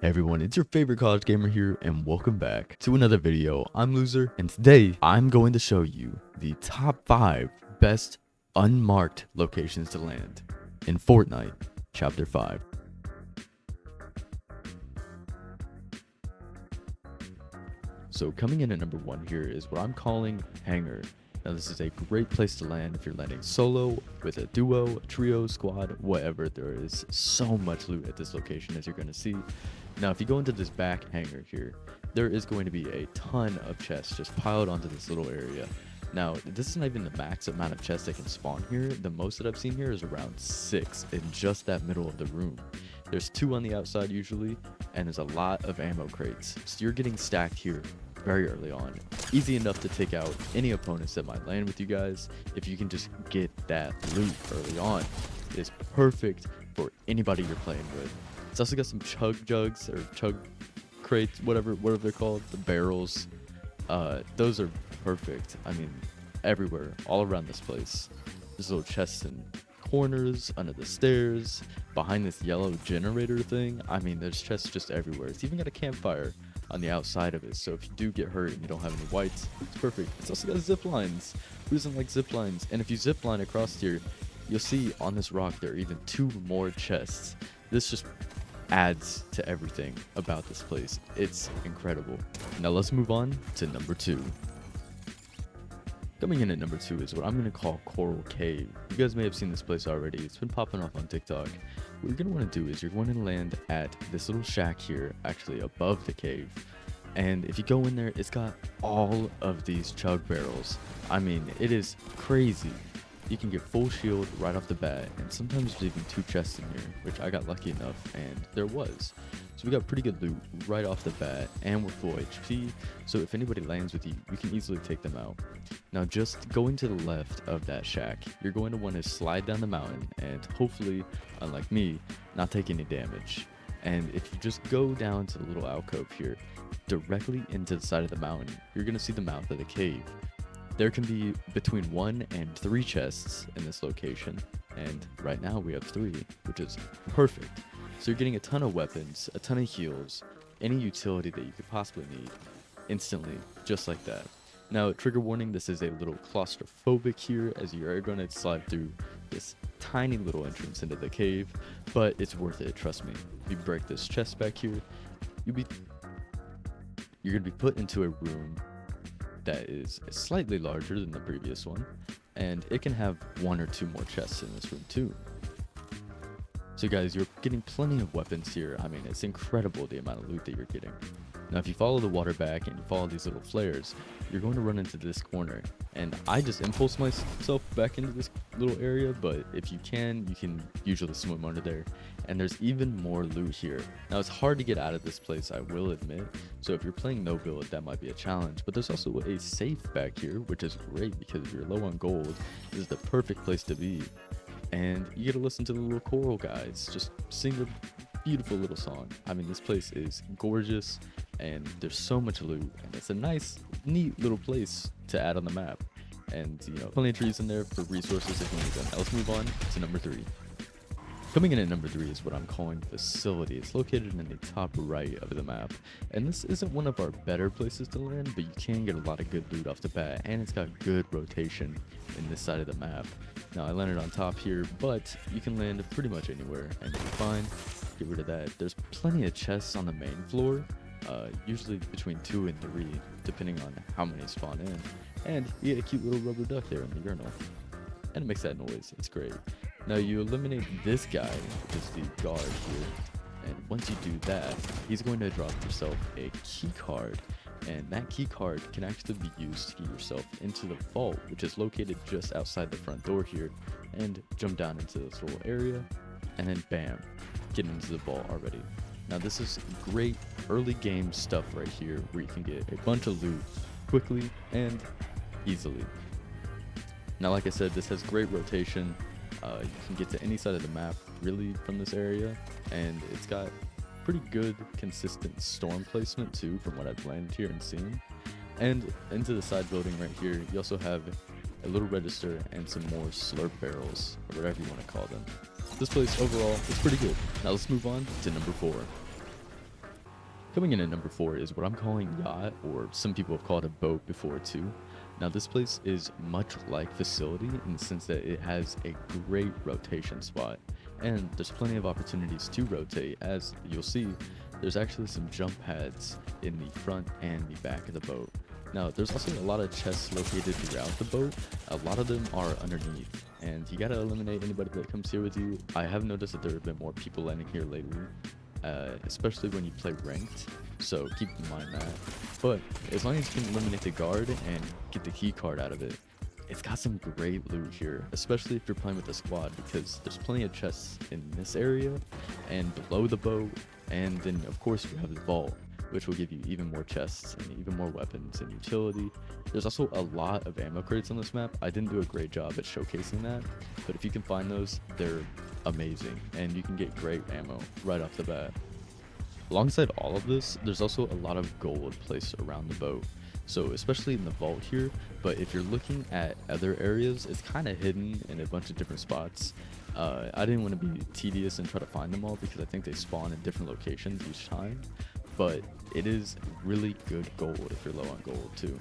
Hey everyone, it's your favorite college gamer here, and welcome back to another video. I'm Loser, and today I'm going to show you the top 5 best unmarked locations to land in Fortnite Chapter 5. So coming in at number 1 here is what I'm calling Hangar. Now this is a great place to land if you're landing solo, with a duo, a trio, squad, whatever. There is so much loot at this location, as you're going to see. Now if you go into this back hangar here, there is going to be a ton of chests just piled onto this little area. Now this is not even the max amount of chests that can spawn here. The most that I've seen here is around 6 in just that middle of the room. There's 2 on the outside usually, and there's a lot of ammo crates. So you're getting stacked here very early on. Easy enough to take out any opponents that might land with you guys if you can just get that loot early on. It is perfect for anybody you're playing with. It's also got some chug jugs or chug crates, whatever they're called, the barrels. Those are perfect. I mean, everywhere, all around this place. There's little chests in corners, under the stairs, behind this yellow generator thing. I mean, there's chests just everywhere. It's even got a campfire on the outside of it, so if you do get hurt and you don't have any whites, it's perfect. It's also got zip lines. Who doesn't like zip lines? And if you zip line across here, you'll see on this rock there are even 2 more chests. This just adds to everything about this place. It's incredible. Now let's move on to number 2. Coming in at number 2 is what I'm going to call Coral Cave. You guys may have seen this place already. It's been popping up on TikTok. What you're going to want to do is you're going to land at this little shack here, actually above the cave. And if you go in there, it's got all of these chug barrels. I mean, it is crazy. You can get full shield right off the bat, and sometimes there's even 2 chests in here, which I got lucky enough, and there was. So we got pretty good loot right off the bat, and we're full HP, so if anybody lands with you, you can easily take them out. Now just going to the left of that shack, you're going to want to slide down the mountain, and hopefully, unlike me, not take any damage. And if you just go down to the little alcove here, directly into the side of the mountain, you're going to see the mouth of the cave. There can be between 1 and 3 chests in this location, and right now we have 3, which is perfect. So you're getting a ton of weapons, a ton of heals, any utility that you could possibly need, instantly, just like that. Now, trigger warning, this is a little claustrophobic here, as you are going to slide through this tiny little entrance into the cave, but it's worth it, trust me. If you break this chest back here, you're going to be put into a room that is slightly larger than the previous one, and it can have 1 or 2 more chests in this room too. So guys, you're getting plenty of weapons here. I mean, it's incredible the amount of loot that you're getting. Now if you follow the water back and you follow these little flares, you're going to run into this corner, and I just impulse myself back into this little area, but if you can usually swim under there. And there's even more loot here. Now it's hard to get out of this place, I will admit, so if you're playing no build, that might be a challenge, but there's also a safe back here, which is great because if you're low on gold, this is the perfect place to be. And you get to listen to the little choral guys just sing a beautiful little song. I mean, this place is gorgeous, and there's so much loot, and it's a nice, neat little place to add on the map. And, you know, plenty of trees in there for resources if you need them. Now let's move on to number 3. Coming in at number 3 is what I'm calling Facility. It's located in the top right of the map, and this isn't one of our better places to land, but you can get a lot of good loot off the bat, and it's got good rotation in this side of the map. Now I landed on top here, but you can land pretty much anywhere and you'll be fine. Get rid of that. There's plenty of chests on the main floor, usually between 2 and 3, depending on how many spawn in. And you get a cute little rubber duck there in the urinal, and it makes that noise. It's great. Now you eliminate this guy, which is the guard here, and once you do that, he's going to drop yourself a key card, and that key card can actually be used to get yourself into the vault, which is located just outside the front door here, and jump down into this little area, and then bam, get into the vault already. Now this is great early game stuff right here, where you can get a bunch of loot quickly and easily. Now like I said, this has great rotation. You can get to any side of the map really from this area, and it's got pretty good consistent storm placement too from what I've landed here and seen. And into the side building right here, you also have a little register and some more slurp barrels, or whatever you want to call them. This place overall is pretty good. Now let's move on to number 4. Coming in at number 4 is what I'm calling Yacht, or some people have called it a boat before too. Now this place is much like Facility in the sense that it has a great rotation spot, and there's plenty of opportunities to rotate. As you'll see, there's actually some jump pads in the front and the back of the boat. Now there's also a lot of chests located throughout the boat. A lot of them are underneath, and you gotta eliminate anybody that comes here with you. I have noticed that there have been more people landing here lately, especially when you play ranked, so keep in mind that. But as long as you can eliminate the guard and get the key card out of it, it's got some great loot here, especially if you're playing with a squad, because there's plenty of chests in this area and below the boat, and then of course you have the vault, which will give you even more chests and even more weapons and utility. There's also a lot of ammo crates on this map. I didn't do a great job at showcasing that, but if you can find those, they're amazing, and you can get great ammo right off the bat. Alongside all of this, there's also a lot of gold placed around the boat, so especially in the vault here. But if you're looking at other areas, it's kind of hidden in a bunch of different spots. I didn't want to be tedious and try to find them all because I think they spawn in different locations each time, but it is really good gold if you're low on gold too.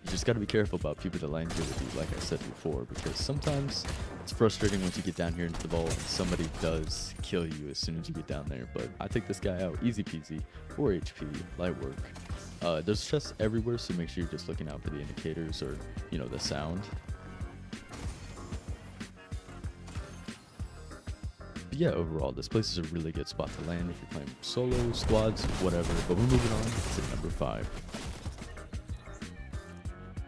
You just got to be careful about people that land here with you, like I said before, because sometimes it's frustrating once you get down here into the vault and somebody does kill you as soon as you get down there. But I take this guy out easy peasy, 4 HP, light work. There's chests everywhere, so make sure you're just looking out for the indicators or, you know, the sound. But yeah, overall, this place is a really good spot to land if you're playing solo, squads, whatever. But we're moving on to number 5.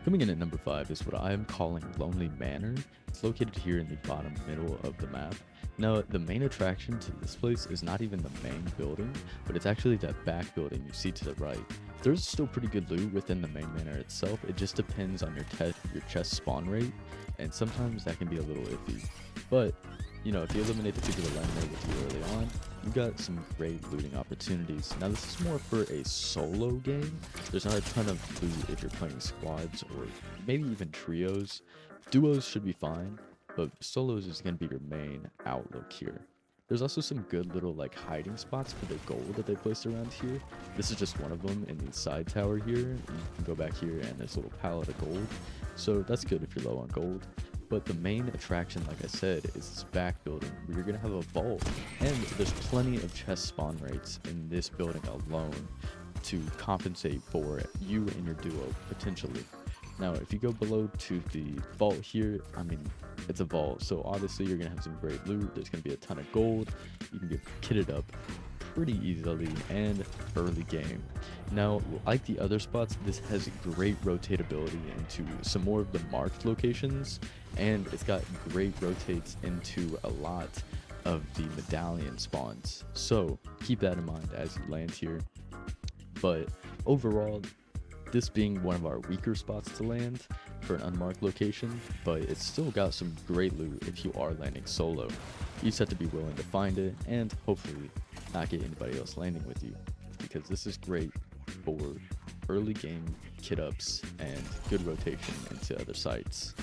Coming in at number 5 is what I am calling Lonely Manor. It's located here in the bottom middle of the map. Now, the main attraction to this place is not even the main building, but it's actually that back building you see to the right. There's still pretty good loot within the main manor itself. It just depends on your chest spawn rate, and sometimes that can be a little iffy. But you know, if you eliminate the people that land there with you early on, you've got some great looting opportunities. Now, this is more for a solo game. There's not a ton of loot if you're playing squads or maybe even trios. Duos should be fine, but solos is going to be your main outlook here. There's also some good little like hiding spots for the gold that they placed around here. This is just one of them in the side tower here. You can go back here and there's a little pallet of gold. So that's good if you're low on gold. But the main attraction, like I said, is this back building where you're going to have a vault. And there's plenty of chest spawn rates in this building alone to compensate for you and your duo, potentially. Now, if you go below to the vault here, I mean, it's a vault, so obviously you're going to have some great loot. There's going to be a ton of gold. You can get kitted up pretty easily and early game. Now, like the other spots, this has great rotatability into some more of the marked locations, and it's got great rotates into a lot of the medallion spawns. So keep that in mind as you land here. But overall, this being one of our weaker spots to land for an unmarked location, but it's still got some great loot if you are landing solo. You just have to be willing to find it and hopefully not get anybody else landing with you, because this is great for early game kit ups and good rotation into other sites.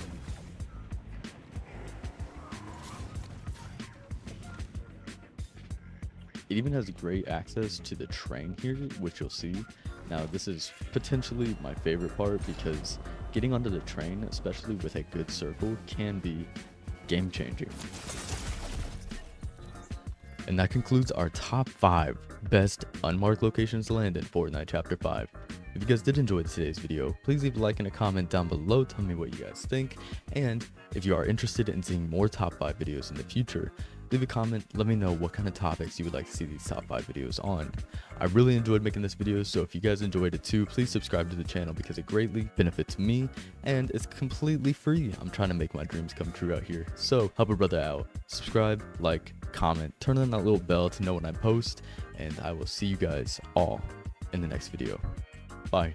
It even has great access to the train here, which you'll see. Now, this is potentially my favorite part because getting onto the train, especially with a good circle, can be game changing. And that concludes our top 5 best unmarked locations to land in Fortnite Chapter 5. If you guys did enjoy today's video, please leave a like and a comment down below. Tell me what you guys think. And if you are interested in seeing more top 5 videos in the future, leave a comment, let me know what kind of topics you would like to see these top 5 videos on. I really enjoyed making this video, so if you guys enjoyed it too, please subscribe to the channel because it greatly benefits me and it's completely free. I'm trying to make my dreams come true out here, so help a brother out. Subscribe, like, comment, turn on that little bell to know when I post, and I will see you guys all in the next video. Bye.